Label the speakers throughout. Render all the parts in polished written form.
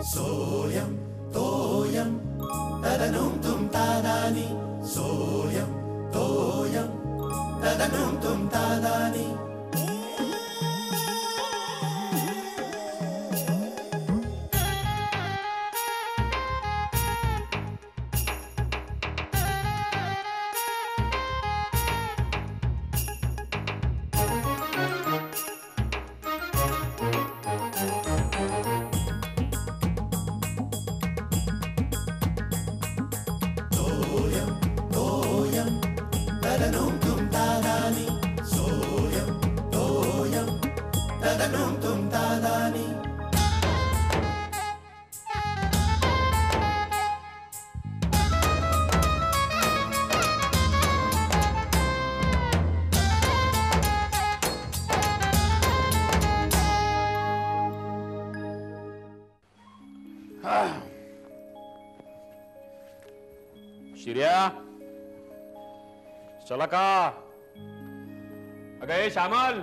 Speaker 1: सोयम तोयम तदनुम तुम तादानी सोयम तोयम तदनुम तुम तादानी
Speaker 2: शिर्या चला का अगं श्यामल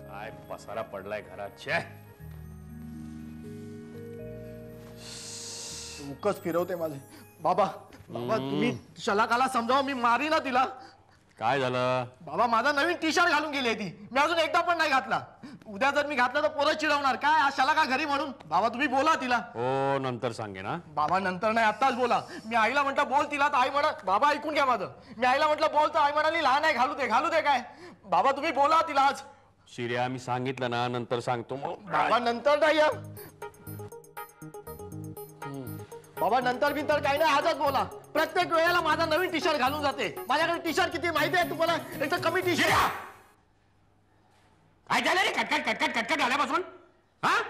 Speaker 2: काय पसारा पडलाय घरात छे
Speaker 3: उकच फिरवते माझे बाबा बाबा तुम्ही शलाकाला समजाव मी मारी ना तिला
Speaker 2: काय झालं
Speaker 3: बाबा माझा नवीन टी शर्ट घालून गेली ती मी अजून एकदा पण नाही घातला उद्या जर मी घातला तर परत चिडवणार काय आज शलाका घरी म्हणून बाबा तुम्ही बोला तिला
Speaker 2: हो नंतर सांगे ना
Speaker 3: बाबा नंतर नाही आत्ताच बोला मी आईला म्हटलं बोल तिला तर आई म्हणत बाबा ऐकून घ्या माझं मी आईला म्हटलं बोल तर आई म्हणाली लहान आहे घालू दे काय बाबा तुम्ही बोला तिला आज
Speaker 2: शिर्या मी सांगितलं ना नंतर सांगतो
Speaker 3: बाबा नंतर नाही बाबा नंतर बिंतर काही नाही आजच बोला प्रत्येक वेळेला माझा नवीन टी शर्ट घालून जाते माझ्याकडे टी शर्ट किती माहिती आहे तुम्हाला एक तर कमी टी शर्ट
Speaker 2: काय झालं रे कटकट आल्यापासून हा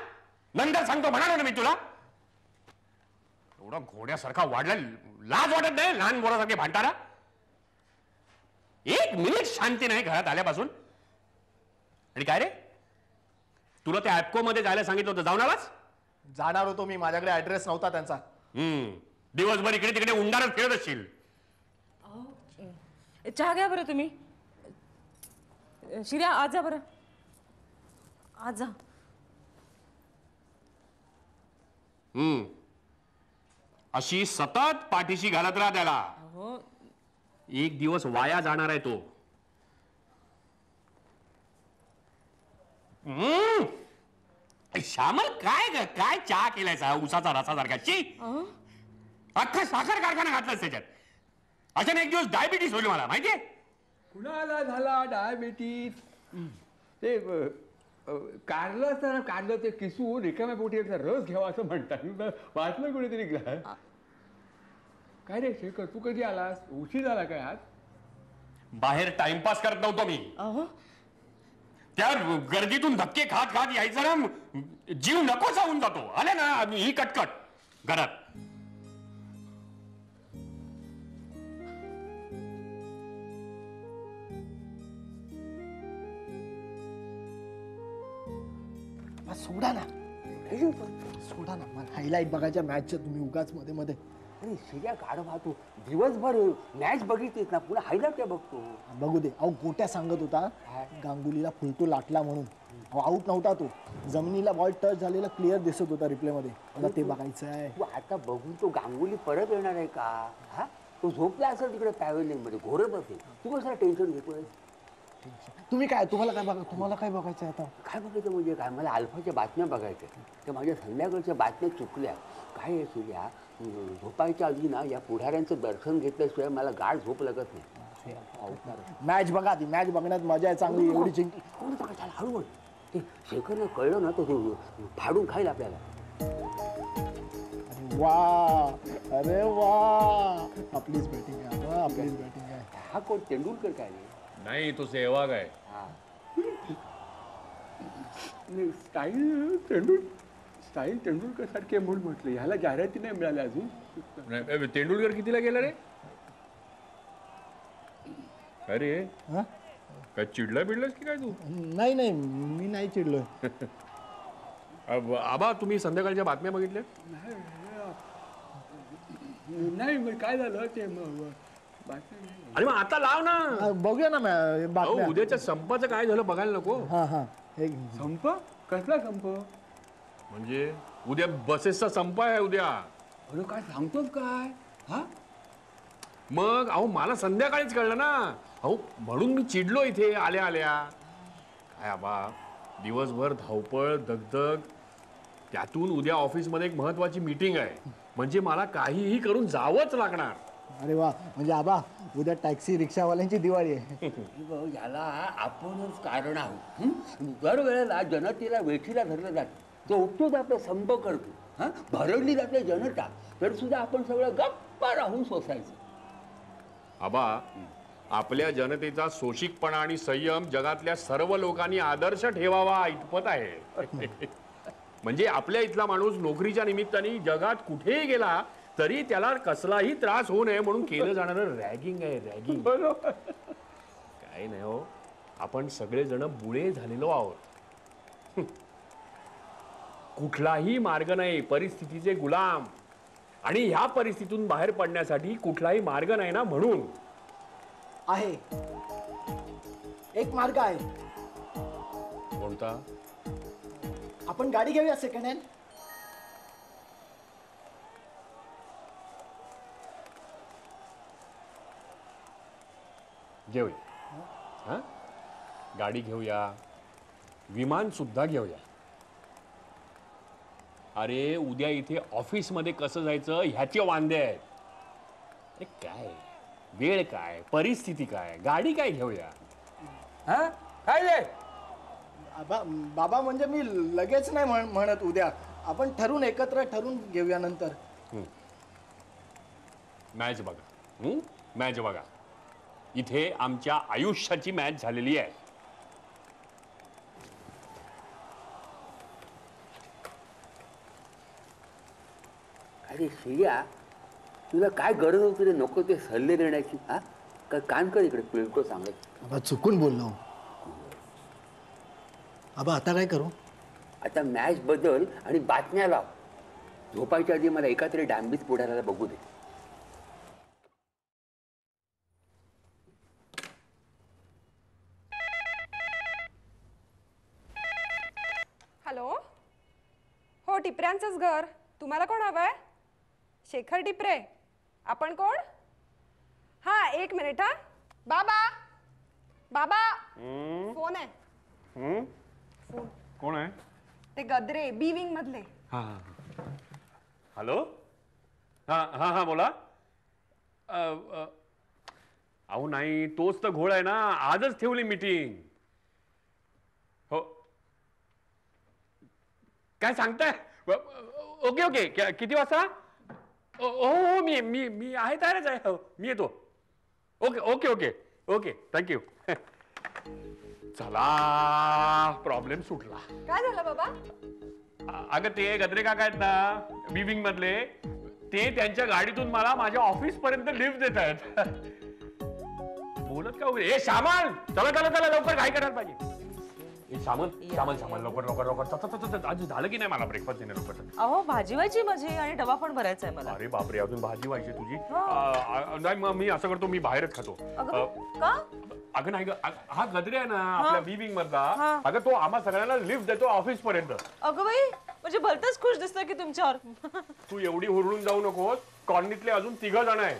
Speaker 2: नंतर सांगतो म्हणालो ना मी तुला एवढा घोड्यासारखा वाढला लाज वाटत नाही लहान पोरासारखे भांडताना एक मिनिट शांती नाही घरात आल्यापासून आणि काय रे तुला त्या ऍपको मध्ये जायला सांगितलं होतं जाऊन आलास
Speaker 3: जाणार होतो मी माझ्याकडे ऍड्रेस नव्हता त्यांचा
Speaker 2: दिवसभर इकडे तिकडे उंडारच फिरत असशील
Speaker 4: चहा घ्या बरं तुम्ही शिर्या आज जा बरं आज जा
Speaker 2: अशी सतत पाठीशी घालत राहा त्याला एक दिवस वाया जाणार आहे तो श्यामल काय चहा केलायचा उसाचा रसासारखा ची अख्खा साखर कारखाना घातलास त्याच्यात अचानक एक दिवस डायबिटीस होईल मला माहितीये
Speaker 5: कुणाला झाला डायबिटीस ते कारलं असताना कारलं ते किसून रिकाम्या पोटी रस घ्यावा असं म्हणतात वाचलं कोणीतरी काय रे शेखर तू कधी आलास उशीर झाला काय आज
Speaker 2: बाहेर टाइमपास करत नव्हतो मी त्या गर्दीतून धक्के खात खात यायचं ना जीव नकोसा होऊन जातो आले ना ही कटकट घरात
Speaker 3: सोडा ना मला हायलाइट बघायच्या मॅचच्या तुम्ही उगाच मध्ये मध्ये
Speaker 5: अरे शिर्या गाड वाहतो दिवसभर मॅच बघितलीस ना पुन्हा हायलाइट काय बघतो
Speaker 3: बघू दे अहो गोट्या सांगत होता गांगुलीला फुलटो लाटला म्हणून आउट नव्हता तो जमिनीला बॉल टच झालेला क्लिअर दिसत होता रिप्ले मध्ये मला ते बघायचं आहे
Speaker 5: तू आता बघून तो गांगुली परत येणार आहे का हा तो झोपला असेल तिकडे पॅव्हेलियन मध्ये घोरत असेल तू कसं टेन्शन घेतोय
Speaker 3: तुम्हाला काय बघायचं आता
Speaker 5: काय बघायचं म्हणजे काय मला अल्फाच्या बातम्या बघायच्या त्या माझ्या संध्याकाळच्या बातम्या चुकल्या काय आहे सूर्या झोपायच्या आधी ना या पुढाऱ्यांचं दर्शन घेतल्याशिवाय मला गाढ झोप लागत नाही
Speaker 3: मॅच बघा ती मॅच बघण्यात मजा आहे चांगली एवढी जिंकली
Speaker 5: हळूहळू ते शेखरनं कळलं ना तो फाडून खाईल आपल्याला
Speaker 3: अरे वा आपलीच बॅटिंग आहे
Speaker 5: हा कोण तेंडुलकर काय
Speaker 2: नाही तो सेहवाग आहे
Speaker 5: स्टाईल तेंडुलकर सारखे म्हणून म्हटलं ह्याला जाहिराती नाही मिळाल्या अजून
Speaker 2: तेंडुलकर कितीला गेला रे अरे काय चिडला बिडलास की काय तू
Speaker 3: नाही मी नाही चिडलोय
Speaker 2: आबा तुम्ही संध्याकाळच्या बातम्या बघितल्या
Speaker 5: नाही काय झालं ते
Speaker 2: अरे मग आता लाव ना
Speaker 3: बघूया ना
Speaker 2: उद्याच्या संपाचं काय झालं बघायला नको
Speaker 3: हा
Speaker 5: संप कसला संप?
Speaker 2: म्हणजे उद्या बसेसचा संप आहे उद्या.
Speaker 5: अरे काय सांगतोस काय? हा
Speaker 2: मग अहो मला संध्याकाळीच कळलं ना. अहो म्हणून मी चिडलो इथे आल्या आल्या. काय आबा दिवसभर धावपळ दगदग, त्यातून उद्या ऑफिसमध्ये एक महत्वाची मीटिंग आहे, म्हणजे मला काहीही करून जावंच लागणार.
Speaker 3: अरे वा, म्हणजे आबा उद्या टॅक्सी रिक्षावाल्यांची दिवाळी आहे.
Speaker 5: याला आपणच कारण आहोत. दरवेळेला जनतेला वेठीला धरलं जातं, तो उपयोग आपला संप करतो. हा भरडली जाते जनता, तर सुद्धा आपण सगळं गप्पा राहून सोसायचं.
Speaker 2: आबा आपल्या जनतेचा सोशिकपणा आणि संयम जगातल्या सर्व लोकांनी आदर्श ठेवावा इतपत आहे. म्हणजे आपल्या इथला माणूस नोकरीच्या निमित्ताने जगात कुठेही गेला तरी त्याला कसलाही त्रास होऊ नये म्हणून केलं जाणारं रॅगिंग आहे, रॅगिंग. काही नाही हो, आपण सगळेजण बुळे झालेलो आहोत. कुठलाही मार्ग नाही, परिस्थितीचे गुलाम. आणि ह्या परिस्थितीतून बाहेर पडण्यासाठी कुठलाही मार्ग नाही ना, म्हणून
Speaker 3: आहे एक मार्ग आहे.
Speaker 2: कोणता?
Speaker 3: आपण गाडी घेऊया सेकंड हँड.
Speaker 2: घेऊया. हा गाडी घेऊया, विमान सुद्धा घेऊया. अरे उद्या इथे ऑफिसमध्ये कसं जायचं ह्याचे वांदे आहेत. अरे काय वेळ काय, परिस्थिती काय, गाडी काय घेऊया.
Speaker 5: हा काय रे?
Speaker 3: बाबा म्हणजे मी लगेच नाही म्हणत, उद्या आपण ठरून एकत्र ठरून घेऊया नंतर.
Speaker 2: मॅच बघा, मॅच बघा. इथे आमच्या आयुष्याची मॅच झालेली आहे.
Speaker 5: अरे श्रेया, तुला काय गरज होती रे नको ते सल्ले देण्याची? हा काय कान कर इकडे, पिळतो सांगत.
Speaker 3: आबा चुकून बोललो. आबा आता काय करू?
Speaker 5: आता मॅच बदल आणि बातम्या लाव. झोपायच्या आधी मला एका तरी डांबीच पुढाऱ्याला बघू दे.
Speaker 6: हॅलो, हो टिपऱ्यांचंच घर. तुम्हाला कोण हवंय? शेखर टिपरे. आपण कोण? हा एक मिनिट. हा बाबा, बाबा फोन आहे. फोन.
Speaker 2: कोण आहे?
Speaker 6: ते गद्रे बी विंग मधले.
Speaker 2: हा हॅलो. हा हा हा बोला. अहो नाही, तोच तर घोळ आहे ना. आजच ठेवली मीटिंग. हो काय सांगताय? ओके ओके, किती वाजता? हो हो, मी मी मी आहे, तयारच आहे. हो मी येतो. Okay okay okay okay, thank you. चला, प्रॉब्लेम सुटला.
Speaker 6: काय झालं बाबा?
Speaker 2: अगं ते गद्रे काका आहेत ना विविंग मधले, ते त्यांच्या गाडीतून मला माझ्या ऑफिस पर्यंत लिफ्ट देत आहेत. बोलत का वगैरे. ए सामान, चला चला चला लवकर, काय करायला पाहिजे. सामान सामान सामान, लवकर लवकर लवकर. आज झालं की नाही मला ब्रेकफास्ट देणे लवकर.
Speaker 4: अहो भाजी व्हायची माझी आणि डबा पण भरायचा आहे मला.
Speaker 2: अरे बापरे, अजून भाजी व्हायची तुझी? नाही मग मी असं करतो, मी बाहेरच खातो.
Speaker 4: का?
Speaker 2: अगं नाही, हा गद्रे आहे ना आपल्या विविंग मधला, अगं तो आम्हा सगळ्यांना लिफ्ट देतो ऑफिस पर्यंत.
Speaker 4: अगं बाई, म्हणजे भलतच खुश दिसतोय की तुमच्यावर.
Speaker 2: तू एवढी हुरळून जाऊ नकोस. कॉलनीतले अजून 3 जण आहेत.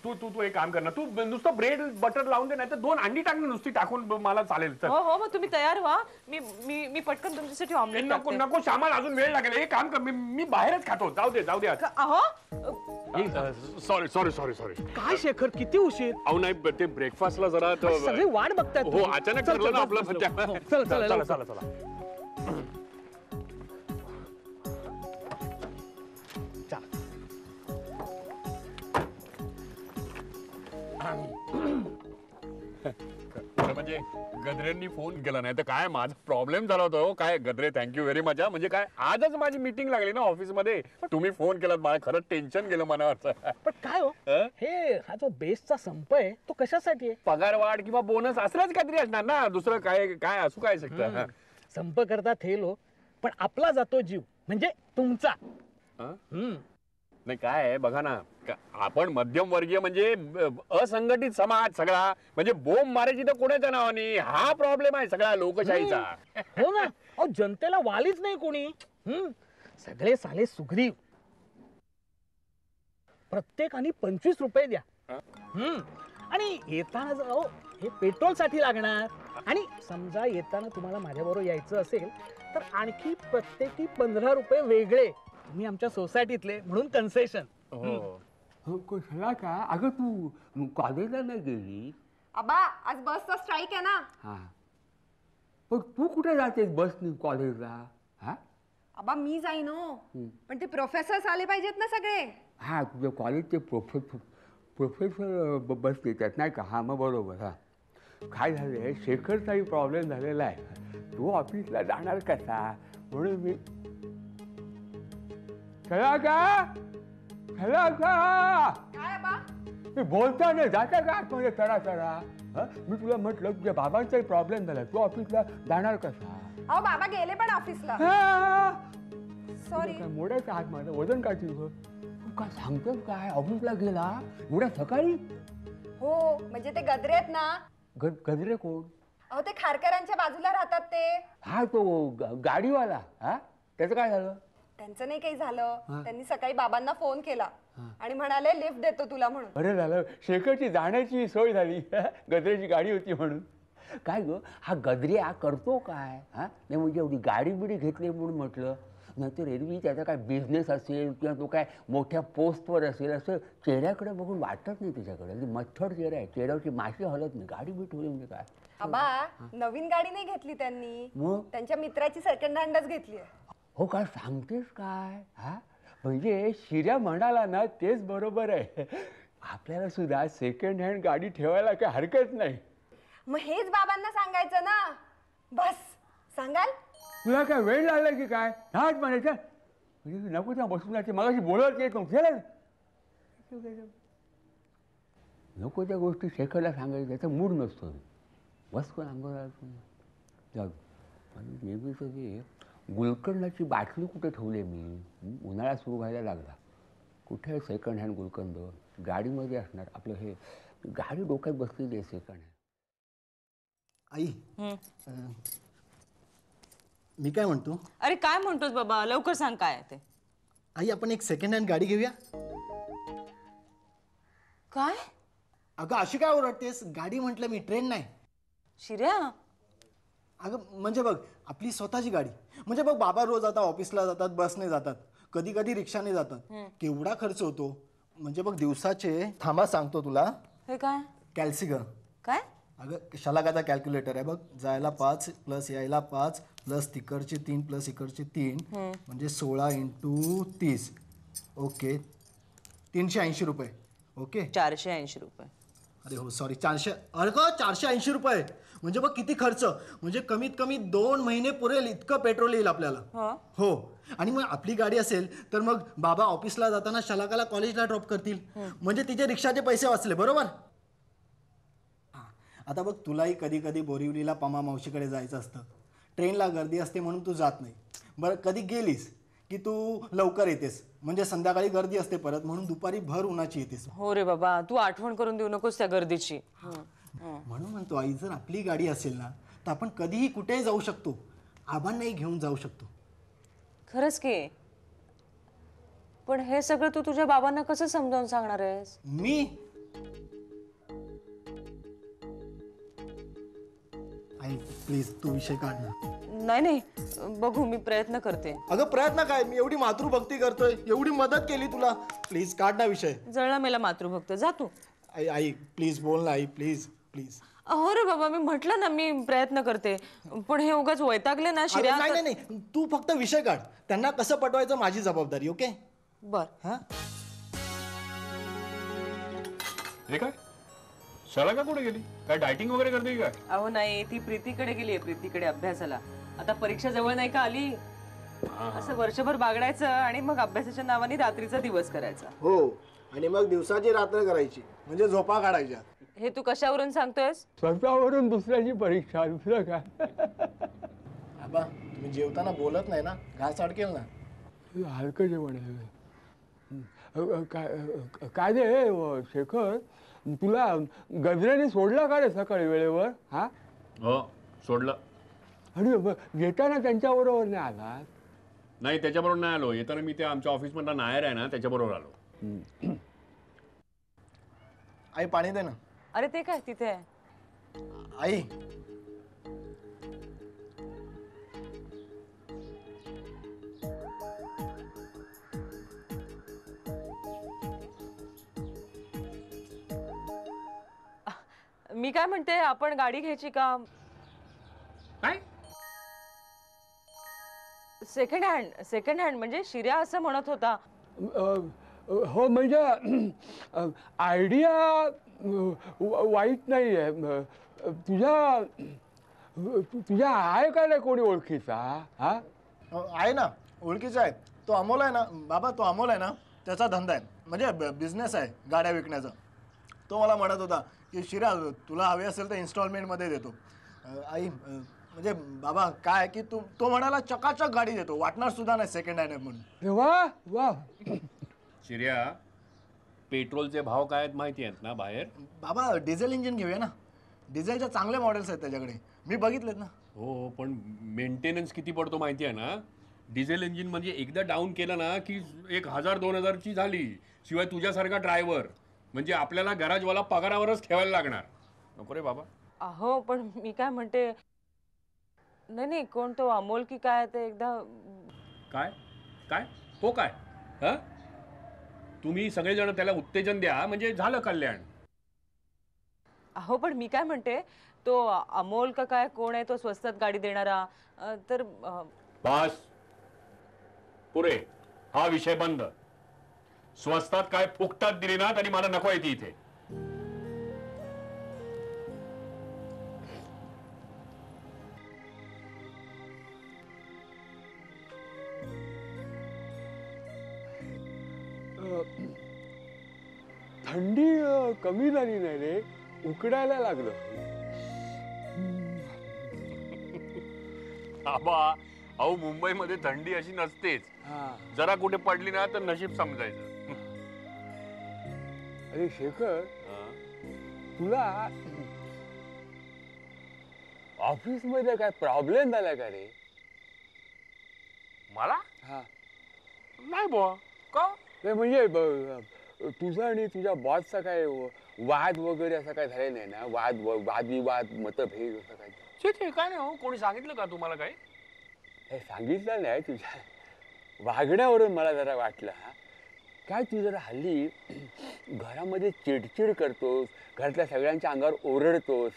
Speaker 2: तू तू तू एक काम कर ना, तू नुसतं ब्रेड बटर लावून दे, नाही तर 2 अंडी टाक ना, नुसती टाकून मला चालेल.
Speaker 4: हो हो, मग तुम्ही तयार व्हा. मी मी मी पटकन तुमच्यासाठी ऑमलेट
Speaker 2: नको नको सामान, अजून वेळ लागेल. एक काम कर, मी बाहेरच खातो. जाऊ दे जाऊ दे.
Speaker 4: अहो
Speaker 2: सॉरी सॉरी सॉरी सॉरी.
Speaker 7: काय शेखर, किती उशीर?
Speaker 2: अहो नाही, ते ब्रेकफास्टला जरा
Speaker 7: सगळे वाट बघतायत.
Speaker 2: हो अचानक ठरलं ना आपलं.
Speaker 7: चला चला
Speaker 2: चला चला चला. म्हणजे गद्रेंनी फोन केला, नाही तर काय माझा प्रॉब्लेम झाला होता. काय गद्रे, थँक्यू व्हेरी मच. म्हणजे काय आजच माझी मीटिंग लागली ना ऑफिसमध्ये, तुम्ही फोन केलात, मला खरंच टेन्शन गेलं मनावरचं.
Speaker 7: पण काय हो, हे हा जो बेसचा संप आहे तो कशासाठी आहे?
Speaker 2: पगार वाढ किंवा बोनस असलाच काहीतरी असणार ना, दुसरं काय काय असू काय शकतं.
Speaker 7: संप करतात हे लोक, पण आपला जातो जीव, म्हणजे तुमचा.
Speaker 2: नाही काय आहे बघा ना, आपण मध्यमवर्गीय म्हणजे असंघटित समाज सगळा, म्हणजे बोंब मारायची तर कोणाच्या नावाने, हा प्रॉब्लेम आहे सगळा लोकशाहीचा.
Speaker 7: हो ना, अहो जनतेला वालीच नाही कोणी. सगळे साले सुग्रीव. प्रत्येकाने 25 रुपये द्या. आणि येताना जर अहो हे पेट्रोल साठी लागणार, आणि समजा येताना तुम्हाला माझ्याबरोबर यायचं असेल तर आणखी प्रत्येकी 15 रुपये वेगळे. तुम्ही आमच्या सोसायटीतले म्हणून कन्सेशन.
Speaker 5: हो कशाला का? अगं तू कॉलेजला नाही गेली?
Speaker 6: आबा आज बसचा स्ट्राईक आहे ना.
Speaker 5: हा, पण तू कुठे जातेस बसनी कॉलेजला? हा
Speaker 6: आबा मी जाईन हो, पण ते प्रोफेसर्स आले पाहिजेत ना सगळे.
Speaker 5: हा, तुझ्या कॉलेजचे प्रोफेसर बस येतात नाही का? हा मग बरोबर. हा, काय झालंय, शेखरचाही प्रॉब्लेम झालेला आहे. तो ऑफिसला जाणार कसा म्हणून मी चला का
Speaker 6: काय आबा?
Speaker 5: मी बोलता नाही जाता का आतमध्ये चढा चढा. मी तुला म्हटलं तुझ्या बाबांचाही प्रॉब्लेम झाला, तू ऑफिसला जाणार कसा?
Speaker 6: अहो बाबा गेले पण ऑफिसला. सॉरी.
Speaker 5: काय मोडायचा हात माझा, वजन काढतील गं. तू काय सांगतोस काय? ऑफिसला गेला एवढ्या सकाळी?
Speaker 6: हो म्हणजे ते गद्रे आहेत ना.
Speaker 5: गजरे कोण?
Speaker 6: अहो ते खारकरांच्या बाजूला राहतात ते.
Speaker 5: हा तो गाडीवाला. हा, त्याचं काय झालं?
Speaker 6: त्यांचं नाही काही झालं. त्यांनी सकाळी बाबांना फोन केला आणि म्हणाले लिफ्ट देतो तुला म्हणून.
Speaker 5: बरं झालं, शेखरची जाण्याची सोय झाली. गजऱ्याची गाडी होती म्हणून. काय ग, हा गजऱ्या करतो काय? हा नाही म्हणजे एवढी गाडी बिडी घेतली म्हणून म्हटलं. नंतर एरवी त्याचा काय बिझनेस असेल किंवा तो काय मोठ्या पोस्टवर असेल असं चेहऱ्याकडे बघून वाटत नाही त्याच्याकडे. मच्छर चेहरा आहे, चेहऱ्यावरची माशी हलत नाही. गाडी बिट ठेवली म्हणजे काय?
Speaker 6: आबा नवीन गाडी नाही घेतली त्यांनी,
Speaker 5: मग?
Speaker 6: त्यांच्या मित्राची सेकंड हँडच घेतली आहे.
Speaker 5: हो काय सांगतेस काय? हा म्हणजे शिर्या म्हणाला ना तेच बरोबर आहे. आपल्याला सुद्धा सेकंड हँड गाडी ठेवायला काय हरकत नाही.
Speaker 6: मग हेच बाबांना सांगायचं ना. बस सांगाल?
Speaker 5: तुला काय वेळ लागला की काय? नाच म्हणायचं म्हणजे नको त्या बसून मगाशी बोलत येत नको त्या गोष्टी शेखरला सांगायचं, त्याचा मूड नसतो. बस कोण अंगावर जाऊ. आणि नेहमीच ते गुलकंदाची बाटली कुठे ठेवली मी? उन्हाळा सुरू व्हायला लागला. कुठे सेकंड हँड गुलकंद? गाडीमध्ये असणार. आपलं हे गाडी डोक्यात बसलेली आहे सेकंड हँड.
Speaker 3: आई मी काय म्हणतो?
Speaker 4: अरे काय म्हणतोस बाबा, लवकर सांग काय आहे ते.
Speaker 3: आई आपण एक सेकंड हँड गाडी घेऊया.
Speaker 4: काय
Speaker 3: अगं अशी काय ओरडतेस? गाडी म्हटलं मी, ट्रेन नाही.
Speaker 4: शिर्या?
Speaker 3: अगं म्हणजे बघ आपली स्वतःची गाडी. म्हणजे बघ बाबा रोज आता ऑफिसला जातात, बसने जातात, कधी कधी रिक्षाने जातात. केवढा खर्च होतो. म्हणजे बघ दिवसाचे, थांबा सांगतो तुला.
Speaker 4: हे काय?
Speaker 3: कॅल्सिगर.
Speaker 4: काय?
Speaker 3: अगं शलाकाचा कॅल्क्युलेटर आहे बघ. जायला 5 प्लस यायला 5 प्लस तिकडचे 3 प्लस इकडचे 3 म्हणजे 16 × 30. ओके 380 रुपये. ओके
Speaker 4: 480 रुपये.
Speaker 3: अरे हो सॉरी 400. अरे का 480 रुपये म्हणजे बघ किती खर्च. म्हणजे कमीत कमी 2 महिने पुरेल इतकं पेट्रोल येईल आपल्याला. हो आणि मग आपली गाडी असेल तर मग बाबा ऑफिसला जाताना शलाकाला कॉलेजला ड्रॉप करतील. म्हणजे तिचे रिक्षाचे पैसे वाचले. बरोबर. आता बघ तुलाही कधी कधी बोरिवलीला पमा मावशीकडे जायचं असतं. ट्रेनला गर्दी असते म्हणून तू जात नाही. बरं कधी गेलीस की तू लवकर येतेस म्हणजे संध्याकाळी गर्दी असते परत, म्हणून दुपारी भर उन्हाची येतेस.
Speaker 4: हो रे बाबा, तू आठवण करून देऊ नकोस त्या गर्दीची.
Speaker 3: म्हणून म्हणतो आई जर आपली गाडी असेल ना तर आपण कधीही कुठेही जाऊ शकतो. आबांनाही घेऊन जाऊ शकतो.
Speaker 4: खरंच की. पण हे सगळं तू तुझ्या बाबांना कसं समजावून सांगणार आहेस?
Speaker 3: मी आई प्लीज तू विषय काढ ना.
Speaker 4: नाही नाही, बघू मी प्रयत्न करते.
Speaker 3: अगं प्रयत्न काय, मी एवढी मातृभक्ती करतोय, एवढी मदत केली तुला. प्लीज काढ ना विषय.
Speaker 4: जळला मेला मातृभक्त. जा तू.
Speaker 3: आई आई प्लीज बोल ना आई, प्लीज प्लीज.
Speaker 4: हो रे बाबा, मी म्हटलं ना मी प्रयत्न करते, पण हे उगाच वैतागले ना शिर्या.
Speaker 3: नाही नाही नाही, तू फक्त विषय काढ. त्यांना कसं पटवायचं माझी जबाबदारी. ओके
Speaker 4: बर.
Speaker 3: हा
Speaker 2: हे काय शलाका कुठे गेली? काय डायटिंग वगैरे करते काय?
Speaker 4: अहो नाही, ती प्रीतीकडे गेली आहे. प्रीतीकडे अभ्यासाला. आता परीक्षा जवळ नाही का आली, असं वर्षभर बागडायचं आणि मग अभ्यासाच्या नावाने रात्रीचा दिवस करायचा.
Speaker 3: हो आणि मग दिवसाची रात्र करायची म्हणजे झोपा काढायच्या.
Speaker 4: हे तू कशावरून सांगतोयस?
Speaker 5: स्वतःवरून दुसऱ्याची परीक्षा. दुसरं काय?
Speaker 3: आबा तुम्ही जेवताना बोलत नाही ना, घास अडकेल ना.
Speaker 5: हलकं जेवण आहे. काय रे शेखर, तुला गजऱ्याने सोडला का रे सकाळी वेळेवर? हा,
Speaker 2: हो सोडलं.
Speaker 5: आणि येताना त्यांच्याबरोबर नाही आला?
Speaker 2: नाही त्याच्याबरोबर नाही आलो. येताना मी ते आमच्या ऑफिसमधला नायर आहे ना त्याच्याबरोबर आलो.
Speaker 3: आई पाणी दे ना.
Speaker 4: अरे ते काय तिथे आहे?
Speaker 3: आई
Speaker 4: मी काय म्हणते, आपण गाडी घ्यायची का?
Speaker 2: काय?
Speaker 4: सेकंड हँड म्हणजे शिर्या असं म्हणत होता.
Speaker 5: हो म्हणजे आयडिया वाईट नाही आहे. तुझ्या आहे का नाही कोणी ओळखीचा? हा,
Speaker 3: आहे ना, ओळखीचा आहे. तो अमोल आहे ना बाबा, तो अमोल आहे ना, त्याचा धंदा आहे, म्हणजे बिझनेस आहे गाड्या विकण्याचा. तो मला म्हणत होता की शिरा तुला हवे असेल तर इन्स्टॉलमेंटमध्ये देतो. आई म्हणजे बाबा काय की तो म्हणाला चकाचक गाडी देतो, वाटणार सुद्धा नाही सेकंड हँड आहे म्हणून.
Speaker 5: वा वा.
Speaker 2: शिर्या, पेट्रोलचे भाव काय आहेत माहिती आहेत ना बाहेर?
Speaker 3: बाबा डिझेल इंजिन घेऊया ना, डिझेलच्या चांगले मॉडेल्स आहेत त्याच्याकडे, मी बघितलेत ना.
Speaker 2: हो पण मेंटेनन्स किती पडतो माहिती आहे ना? डिझेल इंजिन म्हणजे एकदा डाऊन केलं ना की 1000-2000ची झाली. शिवाय तुझ्यासारखा ड्रायव्हर म्हणजे आपल्याला गॅरेजवाला पगारावरच ठेवायला लागणार. नको रे बाबा.
Speaker 4: अहो पण मी काय म्हणते, नाही कोण तो अमोल की काय ते एकदा.
Speaker 2: काय काय हो काय? हा, तुम्ही सगळेजण त्याला उत्तेजन द्या म्हणजे झालं कल्याण.
Speaker 4: अहो पण मी काय म्हणते, तो अमोल का काय कोण आहे तो स्वस्तात गाडी देणारा, तर
Speaker 2: बस पुरे, हा विषय बंद. स्वस्तात काय फुकटात दिली ना तरी मला नको आहे ती इथे.
Speaker 5: थंडी कमी झाली नाही रे, उकडायला लागलं.
Speaker 2: आबा, अहो मुंबईमध्ये थंडी अशी नसतेच. जरा कुठे पडली ना तर नशीब समजायचं.
Speaker 5: अरे शेखर, तुला ऑफिस मध्ये काय प्रॉब्लेम झाला का रे?
Speaker 2: मला
Speaker 5: हा,
Speaker 2: नाही बुवा. का?
Speaker 5: ते म्हणजे तुझा आणि तुझ्या बॉसचा काय वाद वगैरे असं काय झालं नाही ना? वादविवाद, मतभेद असं काय?
Speaker 2: ते काय नाही हो. कोणी सांगितलं का तुम्हाला काय?
Speaker 5: हे सांगितलं नाही, तुझ्या वागण्यावरून मला जरा वाटलं. हा, काय तू जरा हल्ली घरामध्ये चिडचिड करतोस, घरातल्या सगळ्यांच्या अंगावर ओरडतोस.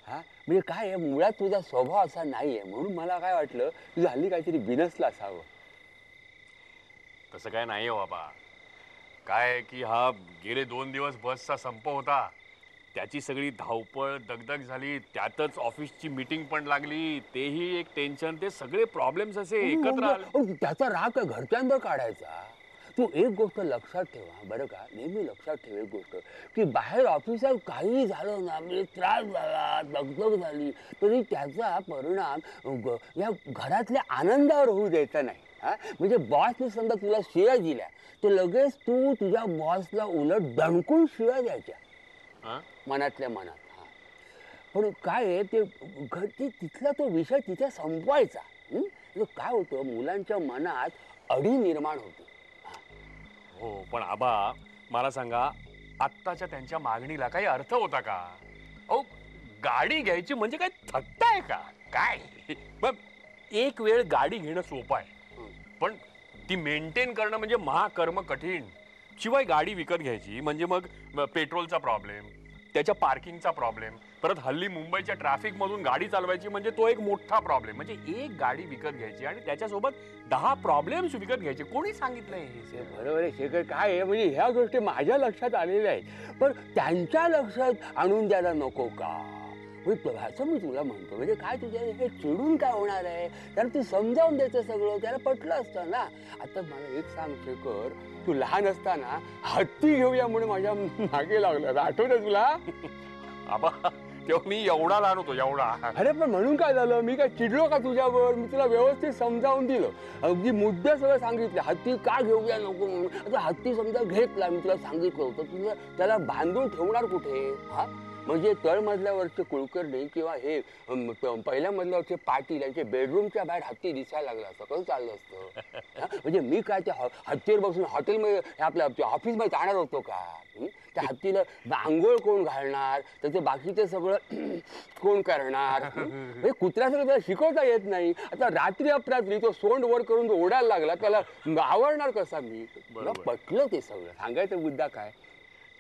Speaker 5: हा, म्हणजे काय आहे, मुळात तुझा स्वभाव असा नाही आहे. म्हणून मला काय वाटलं तुझं हल्ली काहीतरी बिनसलं असावं.
Speaker 2: तसं काय नाही हो बाबा. काय की हा गेले 2 दिवस बसचा संप होता, त्याची सगळी धावपळ दगदग झाली, त्यातच ऑफिसची मीटिंग पण लागली, तेही एक टेन्शन, ते सगळे प्रॉब्लेम्स असे एकत्र आले.
Speaker 5: त्याचा राग काय घरच्यांवर काढायचा? तू एक गोष्ट लक्षात ठेवा बरं का, नेहमी लक्षात ठेव एक गोष्ट, की बाहेर ऑफिसात काही झालं ना, म्हणजे त्रास झाला, दगदग झाली, तरी त्याचा परिणाम या घरातल्या आनंदावर होऊ द्यायचा नाही. हा, म्हणजे बॉसने समजा तुला शिव्या दिल्या तर लगेच तू तुझ्या बॉसला उलट दणकून शिव्या द्यायच्या मनातल्या मनात. हा, पण काय आहे ते तिथला तो विषय तिथे संपवायचा. काय होतं, मुलांच्या मनात अडी निर्माण होते.
Speaker 2: हो पण आबा मला सांगा, आत्ताच्या त्यांच्या मागणीला काही अर्थ होता का? अहो गाडी घ्यायची म्हणजे काय थट्टा आहे का काय? मग एक वेळ गाडी घेणं सोपं आहे, पण ती मेंटेन करणं म्हणजे महाकर्म कठीण. शिवाय गाडी विकत घ्यायची म्हणजे मग पेट्रोलचा प्रॉब्लेम, त्याच्या पार्किंगचा प्रॉब्लेम, परत हल्ली मुंबईच्या ट्रॅफिक मधून गाडी चालवायची म्हणजे तो एक मोठा प्रॉब्लेम. म्हणजे एक गाडी विकत घ्यायची आणि त्याच्यासोबत 10 प्रॉब्लेम्स विकत घ्यायचे. कोणी सांगितलंय हे?
Speaker 5: बरोबर आहे शेखर. काय आहे म्हणजे ह्या गोष्टी माझ्या लक्षात आलेल्या आहेत, पण त्यांच्या लक्षात आणून द्यायला नको का? असं मी तुला म्हणतो. म्हणजे काय तुझ्या हे चिडून काय होणार आहे? त्याला तू समजावून द्यायचं सगळं, त्याला पटलं असतं ना. आता मला एक सांग शेखर, तू लहान असताना हत्ती घेऊया म्हणून माझ्या मागे लागला, आठवतं तुला?
Speaker 2: आबा तेव्हा मी एवढा लहान होतो, एवढा.
Speaker 5: अरे पण म्हणून काय झालं, मी काय चिडलो का तुझ्यावर? मी तुला व्यवस्थित समजावून दिलं, अगदी मुद्दे सगळं सांगितलं. हत्ती का घेऊया नको म्हणून. आता हत्ती समजा घेतला, मी तुला सांगितलं होतं, तुला त्याला बांधून ठेवणार कुठे? हा म्हणजे तळमजल्यावरचे कुलकर्णी किंवा हे पहिल्या मजल्यावरचे पाटील यांचे बेडरूमच्या बाहेर हत्ती दिसायला लागला असतं, कसं चाललं असतं? म्हणजे मी काय त्या हत्तीवर बसून हॉटेलमध्ये आपल्या ऑफिसमध्ये जाणार होतो का? त्या हत्तीला आंघोळ कोण घालणार, त्याचं बाकीचं सगळं कोण करणार? म्हणजे कुत्र्यासगळं त्याला शिकवता येत नाही. आता रात्री अपरात्री तो सोंड वर करून ओढायला लागला, त्याला आवडणार कसा मी? मला पटलं ते सगळं. सांगायचा मुद्दा काय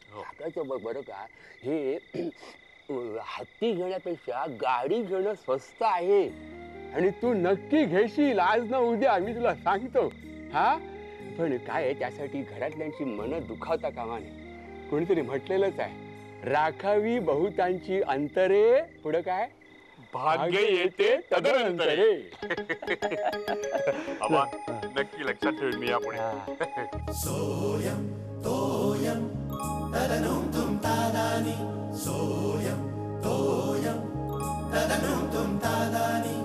Speaker 5: सांगायचं बरं का, हे हत्ती घेण्यापेक्षा गाडी घेणं स्वस्त आहे आणि तू नक्की घेशील आज ना उद्या, मी तुला सांगतो. हा पण काय आहे, त्यासाठी घरातल्यांची मनं दुखावता कामा नये. कोणीतरी म्हटलेलंच आहे, राखावी बहुतांची अंतरे, पुढं काय,
Speaker 2: भाग्य येते तदनंतरे. आबा नक्की लक्षात ठेवेन मी यापुढे.
Speaker 1: सोयम तोयम तदनुम तुम तादानी सोयम तोयम तदनुम तुम तादानी